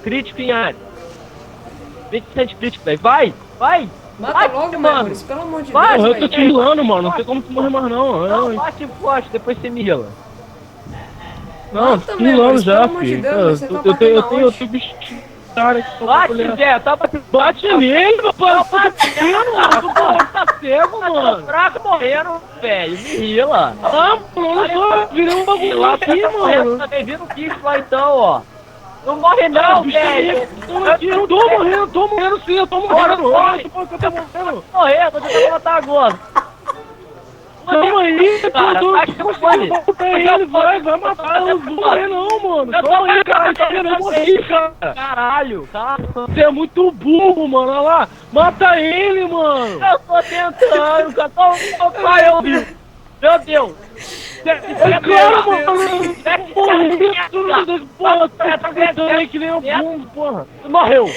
crítico em área. 20% de crítico, velho. Vai! Mata Vai, logo, mano. Memories, pelo amor de Vai, Deus, Eu tô velho. te rilando, mano. Não tem como tu morrer mais, não. Não, bate forte, depois você me rila. Não, Mata, tô te rilando Memories, já, pelo amor de filho. Deus, você tá Eu batendo tenho aonde? bicho cara que Bate, Zé, tá batendo. Bate nele, meu pai. Não, Tô bate batendo, mano. Tu tá cego, mano. fraco morrendo, velho. Me rila. Ah, mano, olha só. Virei um bagulho lá aqui, mano. Também vira um bicho lá então, ó. Não morre não, velho. Eu tô morrendo sim, eu tô morrendo. Olha, tu pode tá morrendo. Morrer, vou tentar matar agora. Calma aí, Cara, tô vai que conseguindo matar ele, vai matar, eu não vou morrer não, mano. Calma aí, cara, eu não morri, cara. Caralho, Você é muito burro, mano, olha lá. Mata ele, mano. eu tô tentando, cara. Tô pai, eu vi. Meu Deus. É claro, mano. Porra, porra, tá gritando aí que nem um burro, porra. Morreu.